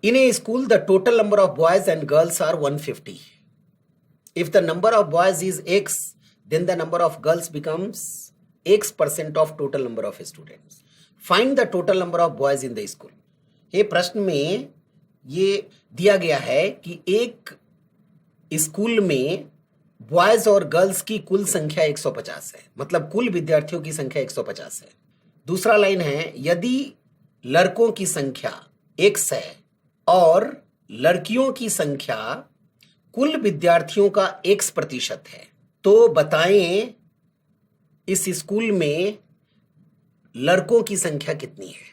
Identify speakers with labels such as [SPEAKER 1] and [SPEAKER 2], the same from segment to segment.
[SPEAKER 1] In a school, the total number of boys and girls are 150. If the number of boys is X, then the number of girls becomes X% of total number of students. Find the total number of boys in the school. ये प्रश्न में ये दिया गया है कि एक school में बॉयज और गर्ल्स की कुल संख्या 150 है, मतलब कुल विद्यार्थियों की संख्या 150 है। दूसरा लाइन है, यदि लड़कों की संख्या X है और लड़कियों की संख्या कुल विद्यार्थियों का X% है, तो बताएं इस स्कूल में लड़कों की संख्या कितनी है।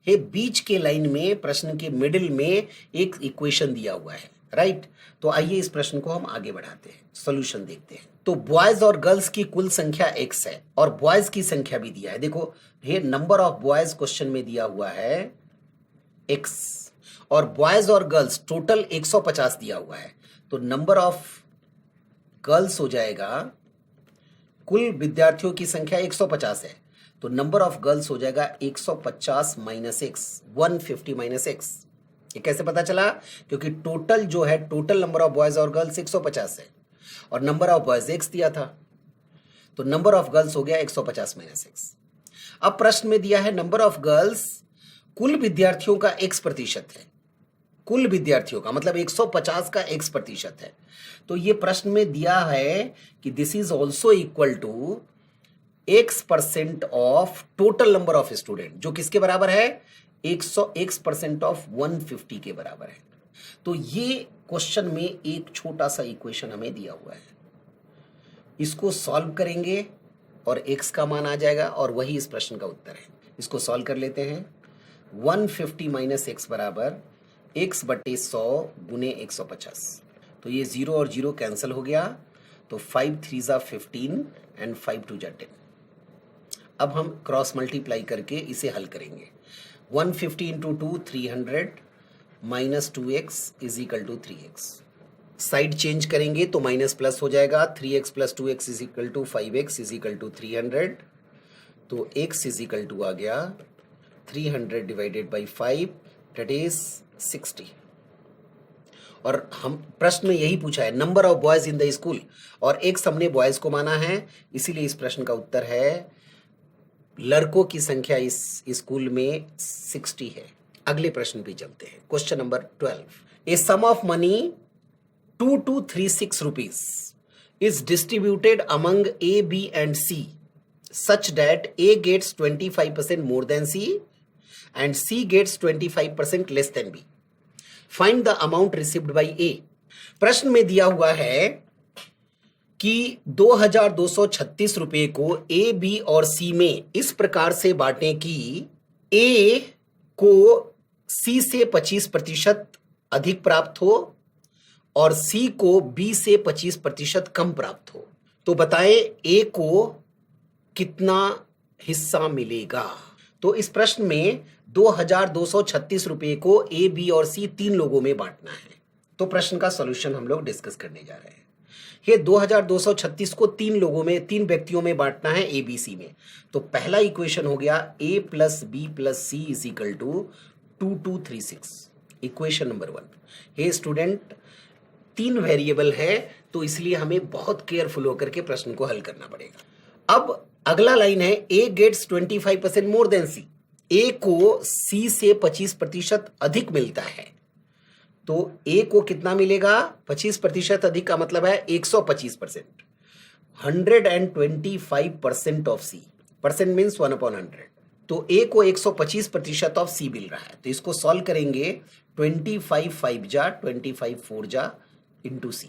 [SPEAKER 1] ये बीच के लाइन में प्रश्न के मिडिल में एक इक्वेशन दिया हुआ है, राइट। तो आइए इस प्रश्न को हम आगे बढ़ाते हैं, सॉल्यूशन देखते हैं। तो बॉयज और गर्ल्स की कुल संख्या X है और बॉयज की संख्या भी दिया है। देखो ये नंबर ऑफ बॉयज क्वेश्चन में दिया हुआ है X और बॉयज और गर्ल्स टोटल 150 दिया हुआ है, तो नंबर ऑफ गर्ल्स हो जाएगा, कुल विद्यार्थियों की संख्या 150 है, तो नंबर ऑफ गर्ल्स हो जाएगा 150 माइनस X, 150 माइनस X। ये कैसे पता चला? क्योंकि टोटल जो है, टोटल नंबर ऑफ बॉयज और गर्ल्स 150 है और नंबर ऑफ बॉयज X दिया था, तो नंबर ऑफ गर्ल्स हो गया 150 माइनस X। अब प्रश्न में दिया है नंबर ऑफ गर्ल्स कुल विद्यार्थियों का X% है, कुल विद्यार्थियों का मतलब 150 का X% है, तो ये प्रश्न में दिया है कि this is also equal to X% of total number of student, जो किसके बराबर है? 100 ऑफ 150 के बराबर है। तो ये क्वेश्चन में एक छोटा सा इक्वेशन हमें दिया हुआ है, इसको सॉल्व करेंगे और X का मान आ जाएगा और वही इस प्रश्न का उत्तर है। इसको सॉल्व कर लेते हैं। 150 माइनस X बराबर X/100 गुने 150, तो ये 0 और 0 कैंसिल हो गया, तो 5 3 ज़ा 15 एंड 5 2 ज़ा 10। अब हम क्रॉस मल्टीप्लाई करके इसे हल करेंगे। 150 into 2 300 minus 2x is equal to 3x। Side change करेंगे तो माइनस प्लस हो जाएगा, 3x plus 2x is equal to 5x is equal to 300, तो x इज इक्वल टू आ गया 300 डिवाइडेड बाई 5 दैट इज 60। और हम प्रश्न में यही पूछा है number of boys in the school, और एक हमने बॉयज को माना है, इसीलिए इस प्रश्न का उत्तर है लड़कों की संख्या इस स्कूल में 60 है। अगले प्रश्न पे चलते हैं, question number 12। A sum of money 2236 rupees is distributed among A, B and C such that A gets 25% more than C and C gets 25% less than B. Find the amount received by A. प्रश्न में दिया हुआ है कि 2236 रुपए को A, B और C में इस प्रकार से बांटें कि A को C से 25% अधिक प्राप्त हो और C को B से 25% कम प्राप्त हो। तो बताएं A को कितना हिस्सा मिलेगा। तो इस प्रश्न में 2236 रुपए को A, B और C 3 लोगों में बांटना है। तो प्रश्न का सॉल्यूशन हम लोग डिस्कस करने जा रहे हैं। ये 2236 को 3 लोगों में, 3 व्यक्तियों में बांटना है A, B, C में। तो पहला इक्वेशन हो गया A plus B plus C is equal to 2236, equation number 1। ये स्टूडेंट 3 वेरिएबल है, तो इसलिए हमें बहुत केयरफुल होकर के प्रश्न को हल करना पड़ेगा। अब अगला लाइन है A gets 25% more than C, A को C से 25% अधिक मिलता है, तो A को कितना मिलेगा? 25% अधिक का मतलब है 125%, 125% ऑफ C, परसेंट मीन्स 1/100, तो A को 125% ऑफ C मिल रहा है। तो इसको सॉल्व करेंगे, 25 5 जा 25 4 जा इंटू C।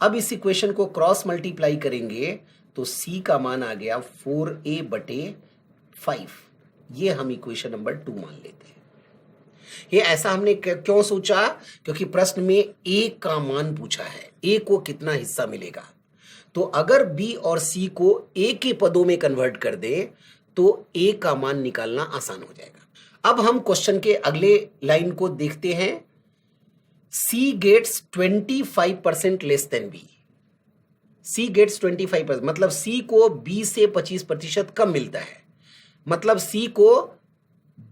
[SPEAKER 1] अब इस इक्वेशन को क्रॉस मल्टीप्लाई करेंगे तो C का मान आ गया 4A/5, ये हम इक्वेशन नंबर 2 मान लेते हैं। ये ऐसा हमने क्यों सोचा? क्योंकि प्रश्न में A का मान पूछा है, A को कितना हिस्सा मिलेगा। तो अगर B और C को A के पदों में कन्वर्ट कर दे तो A का मान निकालना आसान हो जाएगा। अब हम क्वेश्चन के अगले लाइन को देखते हैं। C gets 25% less than B, C gets 25%, मतलब C को B से 25% कम मिलता है, मतलब C को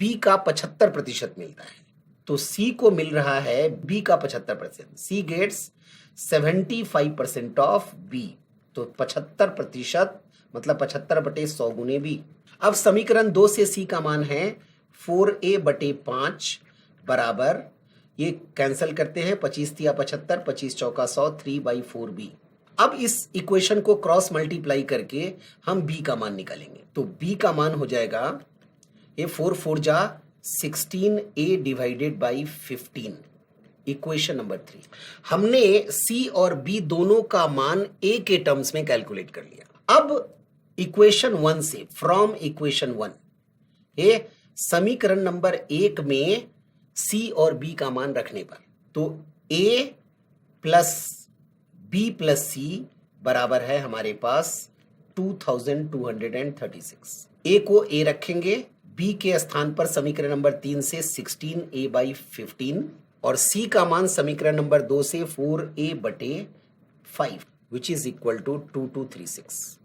[SPEAKER 1] B का 75% मिलता है। तो सी को मिल रहा है बी का 75%, सी गेट्स 75% ऑफ बी, तो 75% मतलब 75/100 गुने बी। अब समीकरण 2 से सी का मान है 4a/5 बराबर, ये कैंसिल करते हैं, 25 तिया 75, 25 चौका 100, 3/4b। अब इस इक्वेशन को क्रॉस मल्टीप्लाई करके हम b का मान निकालेंगे, तो b का मान हो जाएगा, ये 4 4 जा 16a divided by 15, equation number 3। हमने c और b दोनों का मान a के टर्म्स में कैलकुलेट कर लिया। अब इक्वेशन 1 से, फ्रॉम इक्वेशन 1, ये समीकरण नंबर 1 में c और b का मान रखने पर, तो a plus b plus c बराबर है हमारे पास 2236। a को a रखेंगे, b के स्थान पर समीकरण नंबर 3 से 16a/15 और c का मान समीकरण नंबर 2 से 4a/5 which is equal to 2236।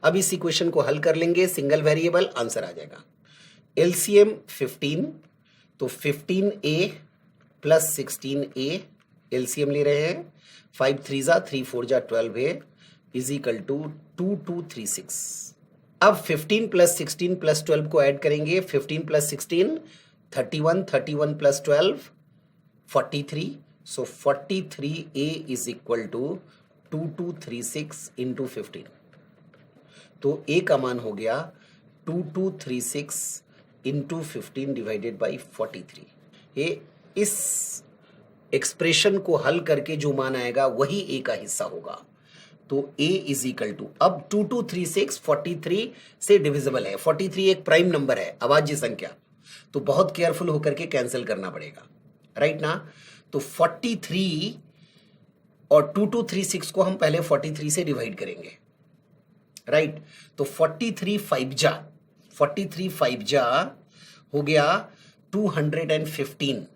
[SPEAKER 1] अब इस इक्वेशन को हल कर लेंगे, सिंगल वेरिएबल, आंसर आ जाएगा। एलसीएम 15, तो 15a प्लस 16a, एलसीएम ले रहे हैं, 5 3 जा 3 4 जा 12a इज इक्वल टू 2236। अब 15 प्लस 16 प्लस 12 को ऐड करेंगे, 15 plus 16 31, 31 plus 12 43, so 43a is equal to 2236 into 15, तो a का मान हो गया 2236 इंटू 15 डिवाइडेड बाई 43। ये इस एक्सप्रेशन को हल करके जो मान आएगा वही a का हिस्सा होगा, तो a इज इक्वल टू, अब 2236 43 से डिविजिबल है, 43 एक प्राइम नंबर है, अभाज्य संख्या, तो बहुत केयरफुल होकर के कैंसिल करना पड़ेगा, राइट ना। तो 43 और 2236 को हम पहले 43 से डिवाइड करेंगे, राइट। तो 43 5 जा हो गया 215,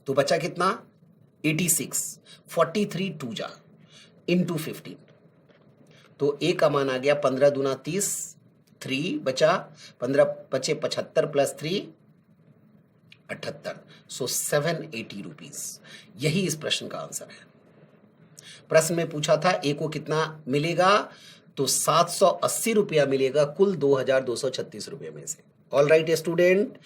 [SPEAKER 1] तो बचा कितना 86, 43 2 जा इंटू 15, तो a का मान आ गया 15 दूना 30, 3 बचा 15 बचे 75 प्लस 3 78, सो 780 रुपीज। यही इस प्रश्न का आंसर है। प्रश्न में पूछा था a को कितना मिलेगा, तो 780 रुपया मिलेगा कुल 2236 रुपये में से। ऑल राइट स्टूडेंट,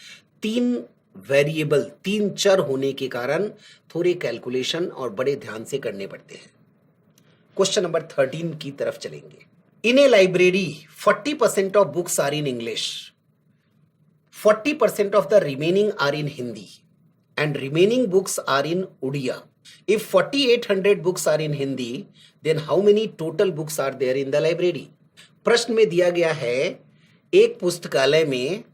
[SPEAKER 1] 3 वेरिएबल 3 चर होने के कारण थोड़े कैलकुलेशन और बड़े ध्यान से करने पड़ते हैं। क्वेश्चन नंबर 13 की तरफ चलेंगे। In a library 40% of books are in English, 40% of the remaining are in Hindi and remaining books are in Odia. If 4800 books are in Hindi, then how many total books are there in the library? प्रश्न में दिया गया है एक पुस्तकालय में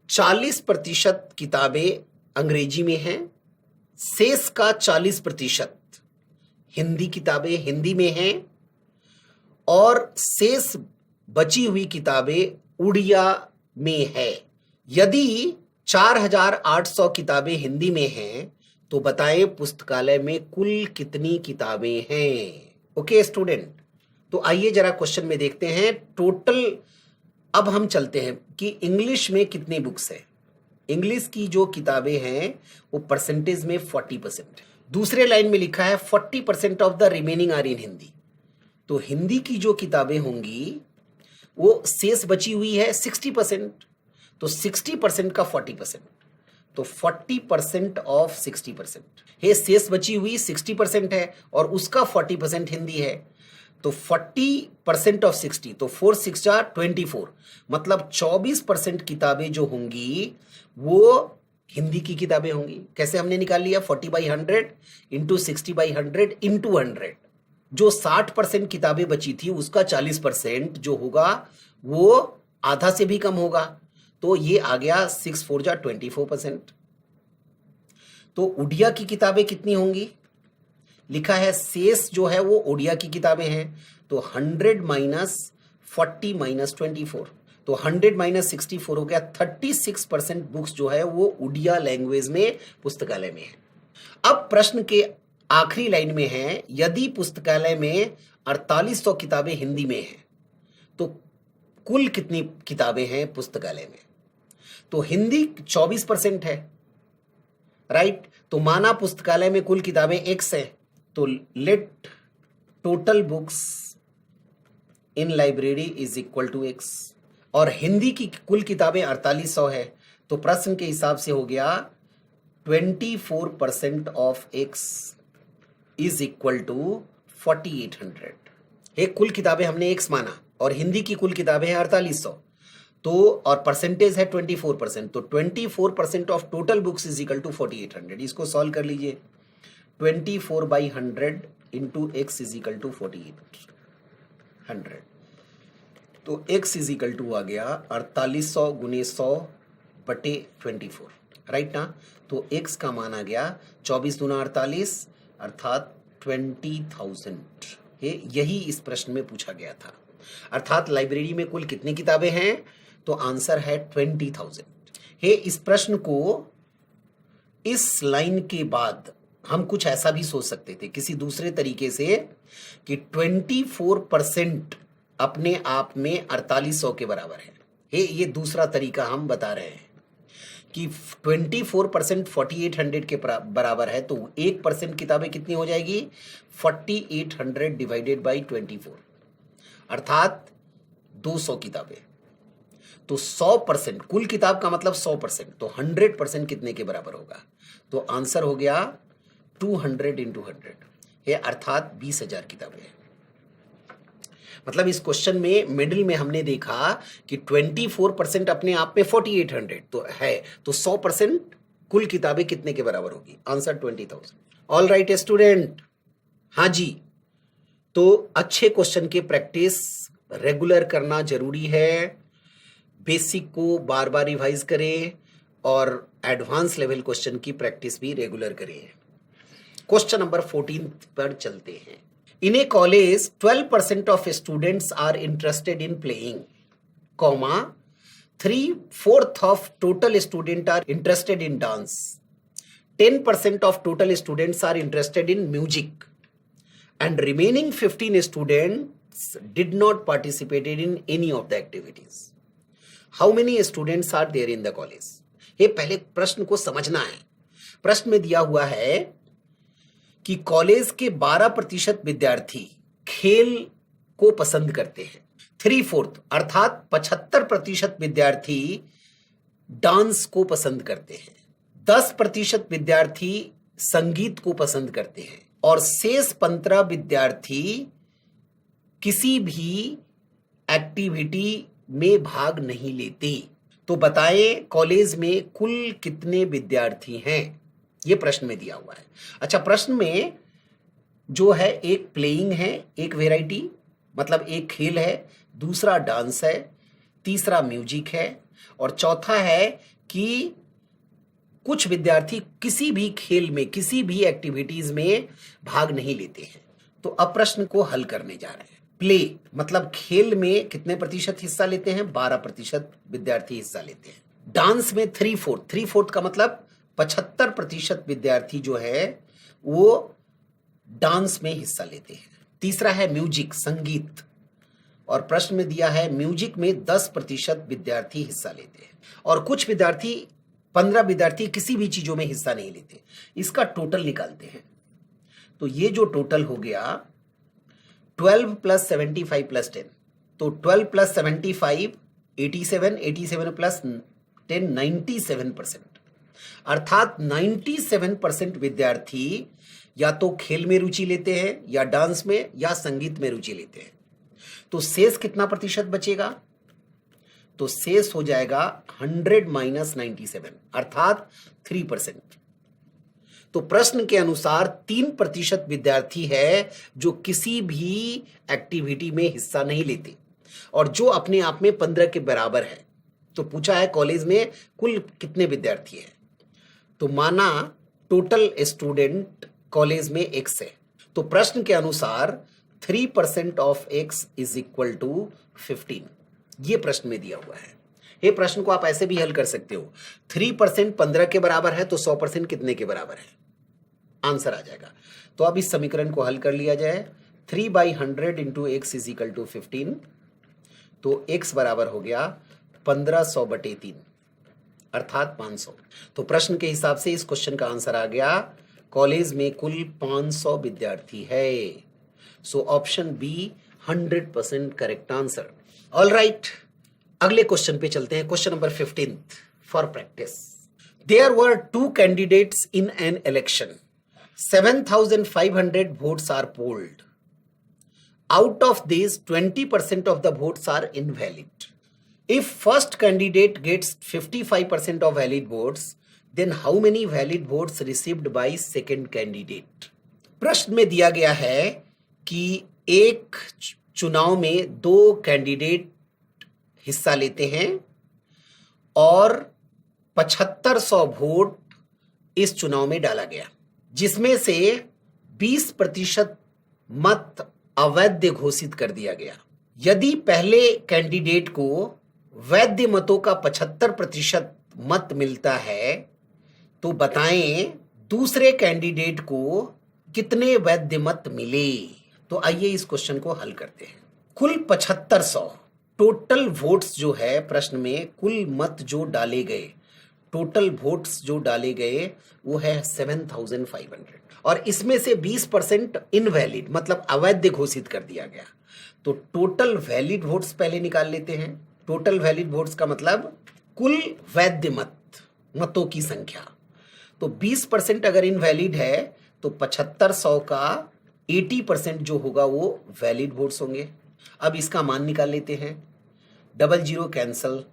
[SPEAKER 1] 40% किताबें अंग्रेजी में हैं, शेष का 40% हिंदी किताबें हिंदी में हैं और शेष बची हुई किताबें उड़िया में है। यदि 4800 किताबें हिंदी में हैं तो बताएं पुस्तकालय में कुल कितनी किताबें हैं। ओके स्टूडेंट, तो आइए जरा क्वेश्चन में देखते हैं टोटल। अब हम चलते हैं कि इंग्लिश में कितनी बुक्स है। इंग्लिश की जो किताबें हैं वो परसेंटेज में 40%। दूसरे लाइन में लिखा है 40% of the remaining are in Hindi, तो हिंदी की जो किताबें होंगी वो शेष बची हुई है 60%, तो 60% का 40%, तो 40% ऑफ 60%। ये शेष बची हुई 60% है और उसका 40% हिंदी है, तो 40% ऑफ 60, तो 4 6 जा 24, मतलब 24% किताबें जो होंगी वो हिंदी की किताबें होंगी। कैसे हमने निकाल लिया, 40/100 इंटू 60/100 इंटू 100। जो 60% किताबें बची थी उसका 40% जो होगा वो आधा से भी कम होगा, तो ये आ गया 6 4 जा 24%। तो उड़िया की किताबें कितनी होंगी, लिखा है शेष जो है वो उड़िया की किताबें हैं, तो 100 माइनस 40 माइनस 24, तो 100 माइनस 64 हो गया। 36% बुक्स जो है वो उड़िया लैंग्वेज में पुस्तकालय में है। अब प्रश्न के आखिरी लाइन में है यदि पुस्तकालय में 4800 किताबें हिंदी में हैं तो कुल कितनी किताबें हैं पुस्तकालय में। तो हिंदी 24% है, राइट। तो माना पुस्तकालय में कुल किताबें x है, तो let total books in library is equal to x। और हिंदी की कुल किताबें 4800 है, तो प्रश्न के हिसाब से हो गया 24% of x is equal to 4800। ये कुल किताबें हमने x माना और हिंदी की कुल किताबें हैं 4800, तो और परसेंटेज है 24%, तो 24% of total books is equal to 4800। इसको सॉल्व कर लीजिए, 24/100 into x is equal to 4800, तो x इज इक्वल टू आ गया 4800 गुने 100 बटे 24, राइट ना। तो x का मान आ गया 24 दूना 48 अर्थात 20,000। यही इस प्रश्न में पूछा गया था। अर्थात लाइब्रेरी में कुल कितनी किताबें हैं, तो आंसर है 20,000। इस प्रश्न को इस लाइन के बाद हम कुछ ऐसा भी सोच सकते थे किसी दूसरे तरीके से कि 24% अपने आप में 4800 के बराबर है। ये दूसरा तरीका हम बता रहे हैं कि 24% 4800 के बराबर है, तो 1% किताबें कितनी हो जाएगी, 4800 डिवाइडेड बाई 24 अर्थात 200 किताबें। तो 100% कुल किताब का मतलब 100%, तो 100% कितने के बराबर होगा, तो आंसर हो गया 200 इंटू 100, ये अर्थात 20,000 किताबें हैं। मतलब इस क्वेश्चन में मिडिल में हमने देखा कि 24% अपने आप में 4800 तो है, तो 100% कुल किताबें कितने के बराबर होगी, आंसर 20,000। ऑल राइट स्टूडेंट, हाँ जी। तो अच्छे क्वेश्चन के प्रैक्टिस रेगुलर करना जरूरी है, बेसिक को बार बार रिवाइज करें और एडवांस लेवल क्वेश्चन की प्रैक्टिस भी रेगुलर करें। क्वेश्चन नंबर 14 पर चलते हैं। In a college, 12% of students are interested in playing, comma, 3/4 of total students are interested in dance, 10% of total students are interested in music, and remaining 15 students did not participate in any of the activities. How many students are there in the college? ये पहले प्रश्न को समझना है। प्रश्न में दिया हुआ है कि कॉलेज के 12% विद्यार्थी खेल को पसंद करते हैं, 3/4 अर्थात 75% विद्यार्थी डांस को पसंद करते हैं, 10% विद्यार्थी संगीत को पसंद करते हैं और शेष 15 विद्यार्थी किसी भी एक्टिविटी में भाग नहीं लेते। तो बताएं कॉलेज में कुल कितने विद्यार्थी हैं, ये प्रश्न में दिया हुआ है। अच्छा, प्रश्न में जो है एक प्लेइंग है, एक वेराइटी मतलब एक खेल है, दूसरा डांस है, तीसरा म्यूजिक है और चौथा है कि कुछ विद्यार्थी किसी भी खेल में किसी भी एक्टिविटीज में भाग नहीं लेते हैं। तो अब प्रश्न को हल करने जा रहे हैं। प्ले मतलब खेल में कितने प्रतिशत हिस्सा लेते हैं, 12% विद्यार्थी हिस्सा लेते हैं। डांस में 3/4 का मतलब 75% विद्यार्थी जो है वो डांस में हिस्सा लेते हैं। तीसरा है म्यूजिक संगीत, और प्रश्न में दिया है म्यूजिक में 10% विद्यार्थी हिस्सा लेते हैं और कुछ विद्यार्थी 15 विद्यार्थी किसी भी चीजों में हिस्सा नहीं लेते। इसका टोटल निकालते हैं, तो ये जो टोटल हो गया 12 + 75 + 10, तो 12 + 75 87, 87 + 10 97%, अर्थात 97% विद्यार्थी या तो खेल में रुचि लेते हैं या डांस में या संगीत में रुचि लेते हैं। तो शेष कितना प्रतिशत बचेगा, तो शेष हो जाएगा 100 - 97 अर्थात 3%। तो प्रश्न के अनुसार 3% विद्यार्थी है जो किसी भी एक्टिविटी में हिस्सा नहीं लेते और जो अपने आप में 15 के बराबर है। तो पूछा है कॉलेज में कुल कितने विद्यार्थी हैं, तो माना टोटल स्टूडेंट कॉलेज में x है, तो प्रश्न के अनुसार 3% of x is equal to 15। ये प्रश्न में दिया हुआ है। ये प्रश्न को आप ऐसे भी हल कर सकते हो, 3% 15 के बराबर है तो 100% कितने के बराबर है, आंसर आ जाएगा। तो अब इस समीकरण को हल कर लिया जाए, 3/100 into x is equal to 15, तो x बराबर हो गया 1500/3 अर्थात 500। तो प्रश्न के हिसाब से इस क्वेश्चन का आंसर आ गया कॉलेज में कुल 500 विद्यार्थी है। So option B 100% correct answer. All right, अगले क्वेश्चन पे चलते हैं। Question number 15 for practice. There were 2 candidates in an election. 7,500 votes are polled. Out of these, 20% of the votes are invalid. If first candidate gets 55% of valid votes, then how many valid votes received by second candidate? प्रश्न में दिया गया है कि एक चुनाव में 2 candidate हिस्सा लेते हैं और 7500 वोट इस चुनाव में डाला गया, जिसमें से 20% मत अवैध घोषित कर दिया गया। यदि पहले कैंडिडेट को वैध मतों का 75% मत मिलता है तो बताएं दूसरे कैंडिडेट को कितने वैध मत मिले। तो आइए इस क्वेश्चन को हल करते हैं। कुल 7500 टोटल वोट्स जो है, प्रश्न में कुल मत जो डाले गए, टोटल वोट्स जो डाले गए वो है 7,500 और इसमें से 20% इनवैलिड मतलब अवैध घोषित कर दिया गया। तो टोटल वैलिड वोट्स पहले निकाल लेते हैं। टोटल वैलिड वोट्स का मतलब कुल वैध मतों की संख्या। तो 20% अगर इनवैलिड है तो 7500 का 80% जो होगा वो वैलिड वोट्स होंगे। अब इसका मान निकाल लेते हैं। 00 कैंसल,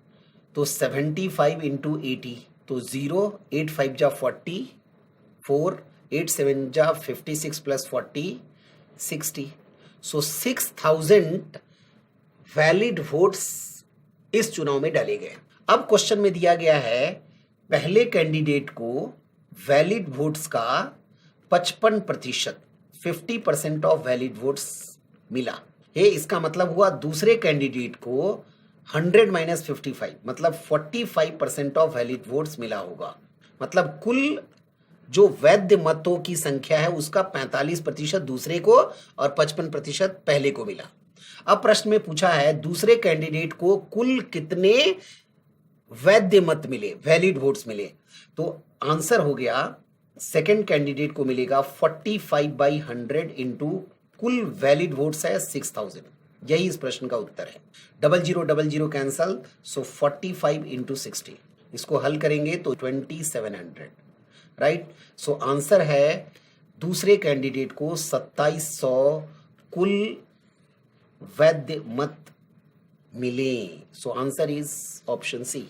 [SPEAKER 1] तो 75 इंटू 80, तो 0, 8 5 जा 40, 4, 8 7 जा 56 प्लस 40, 60। सो 6000 वैलिड वोट्स इस चुनाव में डाले गए। अब क्वेश्चन में दिया गया है पहले कैंडिडेट को वैलिड वोट्स का 55%, 50% ऑफ वैलिड वोट्स मिला है। इसका मतलब हुआ दूसरे कैंडिडेट को 100 माइनस 55 मतलब 45% ऑफ वैलिड वोट्स मिला होगा। मतलब कुल जो वैध मतों की संख्या है उसका 45% दूसरे को और 55% पहले को मिला। अब प्रश्न में पूछा है दूसरे कैंडिडेट को कुल कितने वैध मत मिले, वैलिड वोट्स मिले। तो आंसर हो गया सेकंड कैंडिडेट को मिलेगा 45/100 इंटू कुल वैलिड वोट्स है 6000। यही इस प्रश्न का उत्तर है। 0000 कैंसल, सो 45 इंटू 60। इसको हल करेंगे तो 2700, राइट। सो आंसर है दूसरे कैंडिडेट को 2700 कुल वैध मत मिले। So answer is option C.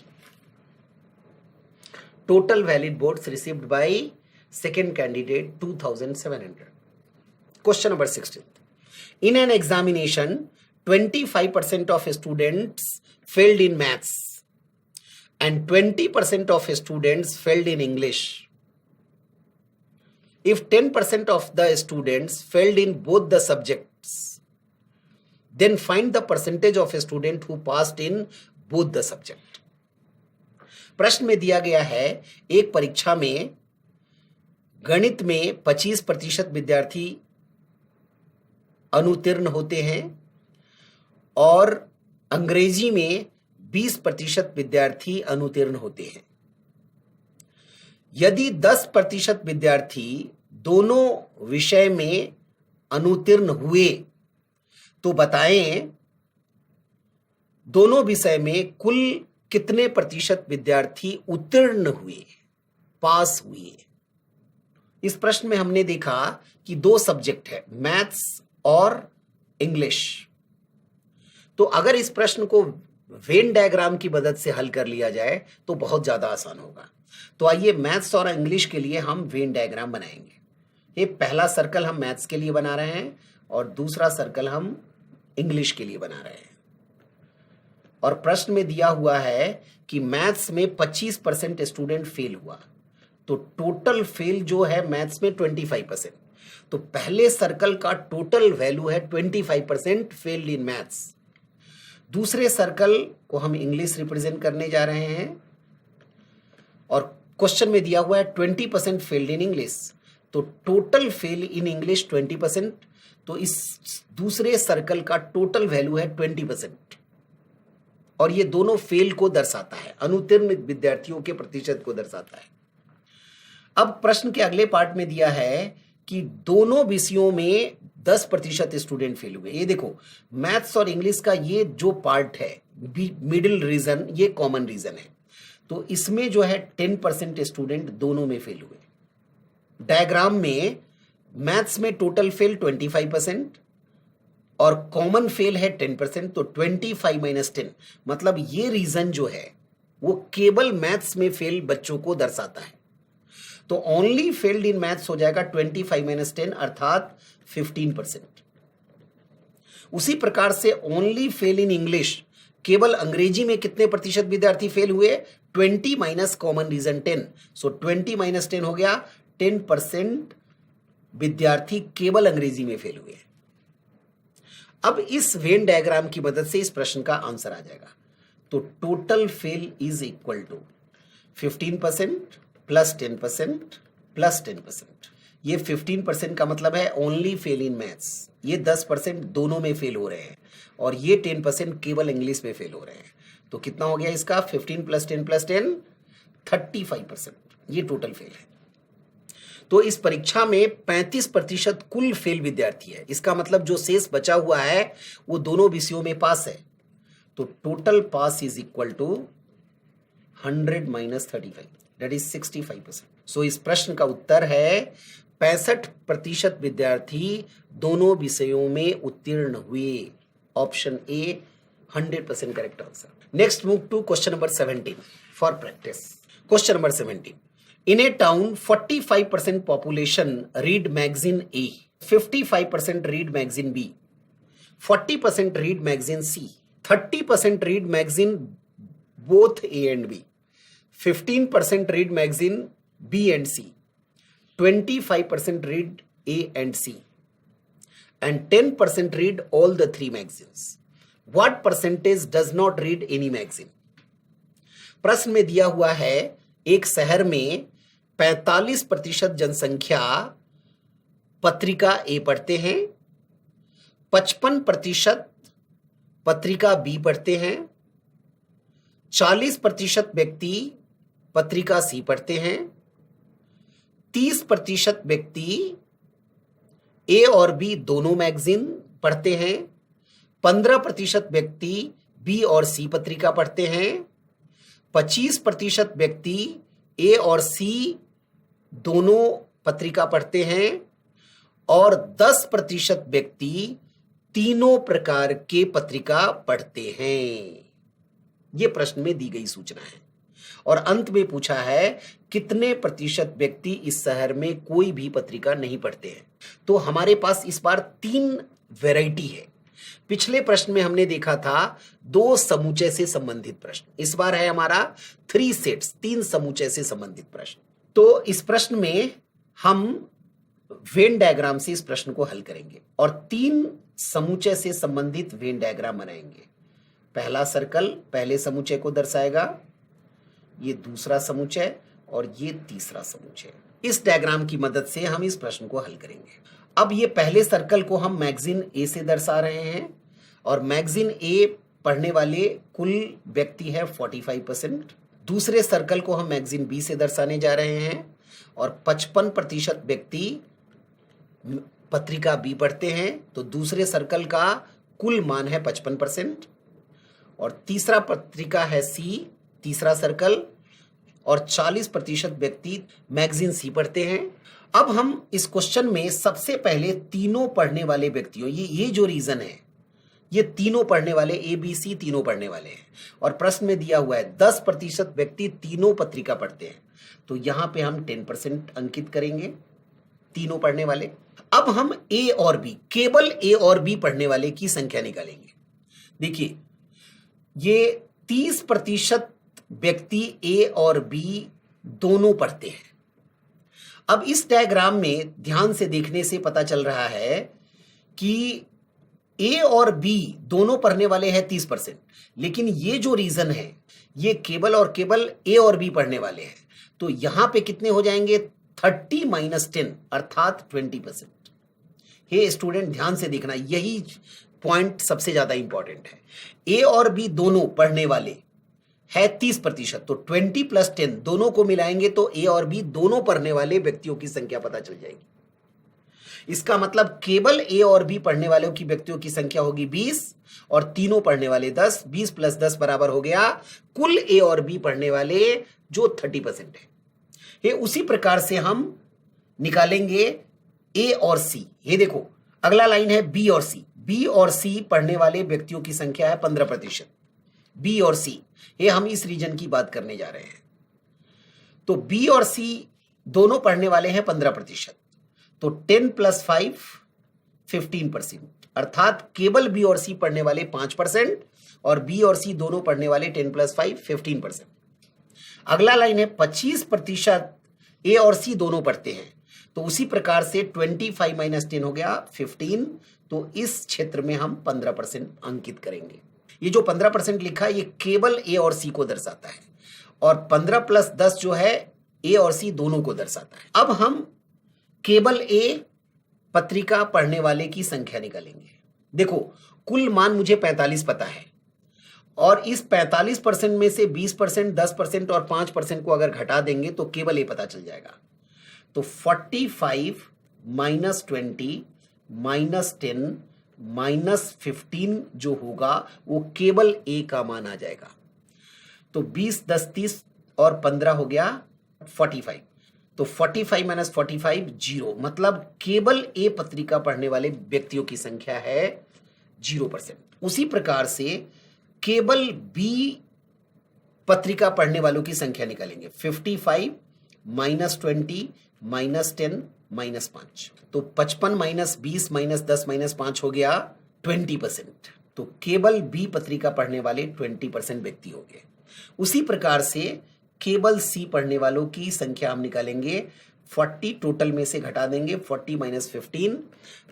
[SPEAKER 1] Total valid votes received by second candidate 2700। Question number 16। In an examination, 25% of students failed in maths and 20% of students failed in English. If 10% of the students failed in both the subjects, then find the percentage of a student who passed in both the subject. प्रश्न में दिया गया है एक परीक्षा में गणित में 25% विद्यार्थी अनुत्तीर्ण होते हैं और अंग्रेजी में 20% विद्यार्थी अनुत्तीर्ण होते हैं। यदि 10% विद्यार्थी दोनों विषय में अनुत्तीर्ण हुए तो बताएं दोनों विषय में कुल कितने प्रतिशत विद्यार्थी उत्तीर्ण हुए, पास हुए। इस प्रश्न में हमने देखा कि 2 सब्जेक्ट है, मैथ्स और इंग्लिश। तो अगर इस प्रश्न को वेन डायग्राम की मदद से हल कर लिया जाए तो बहुत ज्यादा आसान होगा। तो आइए मैथ्स और इंग्लिश के लिए हम वेन डायग्राम बनाएंगे। ये पहला सर्कल हम मैथ्स के लिए बना रहे हैं और दूसरा सर्कल हम इंग्लिश के लिए बना रहे हैं। और प्रश्न में दिया हुआ है कि मैथ्स में 25% स्टूडेंट फेल हुआ, तो टोटल फेल जो है मैथ्स में 25%। तो पहले सर्कल का टोटल वैल्यू है 25% फेल्ड इन मैथ्स। दूसरे सर्कल को हम इंग्लिश रिप्रेजेंट करने जा रहे हैं और क्वेश्चन में दिया हुआ है 20% फेल्ड इन इंग्लिश, तो टोटल फेल इन इंग्लिश 20%। तो इस दूसरे सर्कल का टोटल वैल्यू है 20%। और ये दोनों फेल को दर्शाता है, अनुत्तीर्ण विद्यार्थियों के प्रतिशत को दर्शाता है। अब प्रश्न के अगले पार्ट में दिया है कि दोनों विषयों में 10% स्टूडेंट फेल हुए। ये देखो, मैथ्स और इंग्लिश का ये जो पार्ट है मिडिल रीजन, ये कॉमन रीजन है, तो इसमें जो है 10% स्टूडेंट दोनों में फेल हुए। डायग्राम में मैथ्स में टोटल फेल 25% और कॉमन फेल है 10%, तो 25 - 10 मतलब ये रीजन जो है वो केवल मैथ्स में फेल बच्चों को दर्शाता है। तो ओनली फेल्ड इन मैथ्स हो जाएगा 25 - 10 अर्थात 15%। उसी प्रकार से ओनली फेल इन इंग्लिश, केवल अंग्रेजी में कितने प्रतिशत विद्यार्थी फेल हुए? 20 माइनस कॉमन रीजन 10, सो 20 - 10 हो गया 10% विद्यार्थी केवल अंग्रेजी में फेल हुए। अब इस वेन डायग्राम की मदद से इस प्रश्न का आंसर आ जाएगा। तो total fail is equal to 15% plus 10% plus 10%। ये 15% का मतलब है ओनली फेल इन मैथ्स, ये 10% दोनों में फेल हो रहे हैं, और ये 10% केवल इंग्लिश में फेल हो रहे हैं। तो कितना हो गया इसका? 15 + 10 + 10 35%, ये टोटल फेल है। तो इस परीक्षा में 35% कुल फेल विद्यार्थी है। इसका मतलब जो शेष बचा हुआ है वो दोनों विषयों में पास है। तो total pass is equal to 100 - 35, that is 65%। So इस प्रश्न का उत्तर है 65% विद्यार्थी दोनों विषयों में उत्तीर्ण हुए। Option A 100% correct answer. Next move to question number 17 for practice. Question number 17, in a town 45% population read magazine A, 55% read magazine B, 40% read magazine C, 30% read magazine both A and B, 15% read magazine B and C, 25% read A and C, and 10% read all the three magazines. What percentage does not read any magazine? प्रश्न में दिया हुआ है एक शहर में 45% जनसंख्या पत्रिका ए पढ़ते हैं, 55% पत्रिका बी पढ़ते हैं, 40% व्यक्ति पत्रिका सी पढ़ते हैं, 30% व्यक्ति ए और बी दोनों मैगजीन पढ़ते हैं, 15% व्यक्ति बी और सी पत्रिका पढ़ते हैं, 25% व्यक्ति ए और सी दोनों पत्रिका पढ़ते हैं, और 10% व्यक्ति तीनों प्रकार के पत्रिका पढ़ते हैं। यह प्रश्न में दी गई सूचना है। और अंत में पूछा है कितने प्रतिशत व्यक्ति इस शहर में कोई भी पत्रिका नहीं पढ़ते हैं। तो हमारे पास इस बार 3 वैरायटी है। पिछले प्रश्न में हमने देखा था 2 समुच्चय से संबंधित प्रश्न, इस बार है हमारा 3 सेट्स, 3 समुच्चय से संबंधित प्रश्न। तो इस प्रश्न में हम वेन डायग्राम से इस प्रश्न को हल करेंगे और 3 समुच्चय से संबंधित वेन डायग्राम बनाएंगे। पहला सर्कल पहले समुच्चय को दर्शाएगा, ये दूसरा समुच्चय और ये तीसरा समुच्चय। इस डायग्राम की मदद से हम इस प्रश्न को हल करेंगे। अब ये पहले सर्कल को हम मैगजीन ए से दर्शा रहे हैं, और मैगजीन ए पढ़ने वाले कुल व्यक्ति है 45%। दूसरे सर्कल को हम मैगजीन बी से दर्शाने जा रहे हैं, और 55% व्यक्ति पत्रिका बी पढ़ते हैं। तो दूसरे सर्कल का कुल मान है 55%, और तीसरा पत्रिका है सी, तीसरा सर्कल, और 40% व्यक्ति मैगजीन सी पढ़ते हैं। अब हम इस क्वेश्चन में सबसे पहले तीनों पढ़ने वाले व्यक्तियों, ये जो रीजन है, ये तीनों पढ़ने वाले ए बी सी तीनों पढ़ने वाले हैं, और प्रश्न में दिया हुआ है 10% व्यक्ति तीनों पत्रिका पढ़ते हैं। तो यहां पे हम 10% अंकित करेंगे, तीनों पढ़ने वाले। अब हम ए और बी, केवल ए और बी पढ़ने वाले की संख्या निकालेंगे। देखिए, ये 30% व्यक्ति ए और बी दोनों पढ़ते हैं। अब इस डायग्राम में ध्यान से देखने से पता चल रहा है कि ए और बी दोनों पढ़ने वाले हैं 30%, लेकिन ये जो रीजन है ये केवल और केवल ए और बी पढ़ने वाले हैं। तो यहां पे कितने हो जाएंगे? 30 - 10 अर्थात 20%। हे स्टूडेंट, ध्यान से देखना, यही पॉइंट सबसे ज्यादा इंपॉर्टेंट है। ए और बी दोनों पढ़ने वाले है 30%, तो 20 + 10 दोनों को मिलाएंगे तो ए और बी दोनों पढ़ने वाले व्यक्तियों की संख्या पता चल जाएगी। इसका मतलब केवल ए और बी पढ़ने वालों की व्यक्तियों की संख्या होगी 20 और तीनों पढ़ने वाले 10। 20 + 10 बराबर हो गया कुल ए और बी पढ़ने वाले जो 30% है। ये उसी प्रकार से हम निकालेंगे ए और सी। ये देखो अगला लाइन है बी और सी। बी और सी पढ़ने वाले व्यक्तियों की संख्या है 15%। बी और सी, ये हम इस रीजन की बात करने जा रहे हैं। तो बी और सी दोनों पढ़ने वाले हैं 15%, तो 10 + 5 15%, अर्थात केवल बी और सी पढ़ने वाले 5% और बी और सी दोनों पढ़ने वाले 10 + 5 15%। अगला लाइन है 25% ए और सी दोनों पढ़ते हैं, तो उसी प्रकार से 25 - 10 हो गया 15, तो इस क्षेत्र में हम 15% अंकित करेंगे। ये जो 15% लिखा है ये केवल ए और सी को दर्शाता है और 15 + 10 जो है ए और सी दोनों को दर्शाता है। अब हम केवल ए पत्रिका पढ़ने वाले की संख्या निकालेंगे। देखो कुल मान मुझे 45 पता है और इस 45% में से 20%, 10% और 5% को अगर घटा देंगे तो केवल ए पता चल जाएगा। तो 45 - 20 -10 -15 जो होगा वो केवल ए का मान आ जाएगा। तो 20 10 30 और 15 हो गया 45, तो 45 - 45 0, मतलब केवल ए पत्रिका पढ़ने वाले व्यक्तियों की संख्या है 0%। उसी प्रकार से केवल बी पत्रिका पढ़ने वालों की संख्या निकालेंगे। 55 - 20 -10 -5, तो 55 - 20 - 10 - 5 हो गया 20%, तो केवल बी पत्रिका पढ़ने वाले 20% व्यक्ति हो गए। उसी प्रकार से केवल सी पढ़ने वालों की संख्या हम निकालेंगे। 40 टोटल में से घटा देंगे, 40 - 15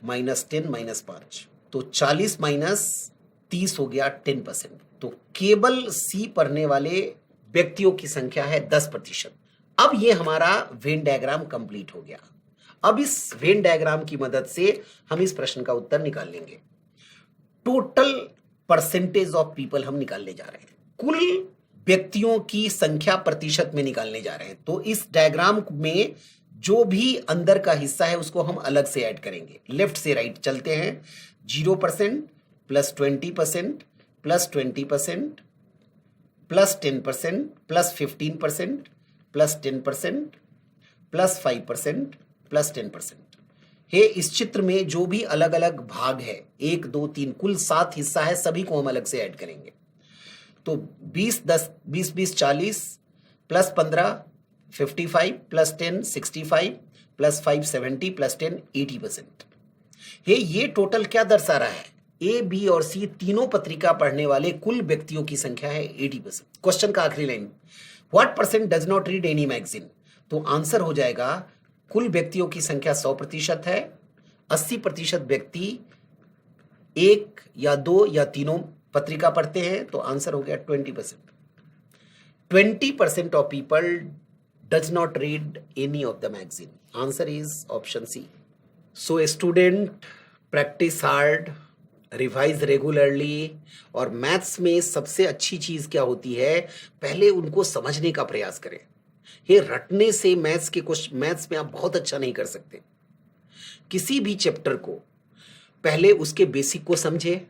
[SPEAKER 1] -10 -5, तो 40 - 30 हो गया 10%, तो केवल सी पढ़ने वाले व्यक्तियों की संख्या है 10%। अब ये हमारा वेन डायग्राम कंप्लीट हो गया। अब इस वेन डायग्राम की मदद से हम इस प्रश्न का उत्तर निकाल लेंगे। टोटल परसेंटेज ऑफ पीपल हम निकालने जा रहे हैं, कुल व्यक्तियों की संख्या प्रतिशत में निकालने जा रहे हैं। तो इस डायग्राम में जो भी अंदर का हिस्सा है उसको हम अलग से ऐड करेंगे। लेफ्ट से राइट चलते हैं। 0% + 20% + 20% + 10% + 15% + 10% + 5% + 10%। हे इस चित्र में जो भी अलग अलग भाग है 1 2 3 कुल 7 हिस्सा है, सभी को हम अलग से ऐड करेंगे। तो 20 10 20 20 40 + 15 55 + 10 65 + 5 70 + 10 80%। ये टोटल क्या दर्शा रहा है? ए बी और सी तीनों पत्रिका पढ़ने वाले कुल व्यक्तियों की संख्या है 80%। क्वेश्चन का आखिरी line, what % does not read any magazine? तो आंसर हो जाएगा कुल व्यक्तियों की संख्या 100% है। 80% व्यक्ति 1 या 2 या तीनों पत्रिका पढ़ते हैं, तो आंसर हो गया 20%। 20% of people does not read any of the magazine. Answer is option C. So student, practice hard, revise regularly. और मैथ्स में सबसे अच्छी चीज क्या होती है, पहले उनको समझने का प्रयास करें। ये रटने से मैथ्स में आप बहुत अच्छा नहीं कर सकते। किसी भी चैप्टर को पहले उसके बेसिक को समझें,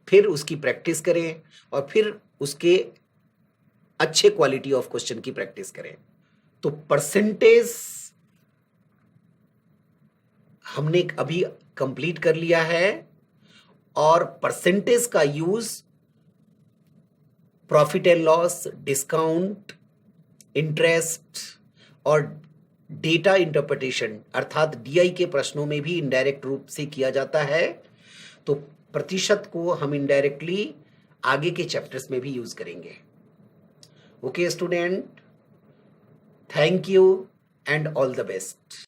[SPEAKER 1] फिर उसकी प्रैक्टिस करें और फिर उसके अच्छे क्वालिटी ऑफ क्वेश्चन की प्रैक्टिस करें। तो परसेंटेज हमने अभी कंप्लीट कर लिया है और परसेंटेज का use profit and loss, discount, interest और डेटा इंटरप्रिटेशन अर्थात डीआई के प्रश्नों में भी इनडायरेक्ट रूप से किया जाता है। तो प्रतिशत को हम इनडायरेक्टली आगे के चैप्टर्स में भी यूज करेंगे। Okay student, thank you and all the best.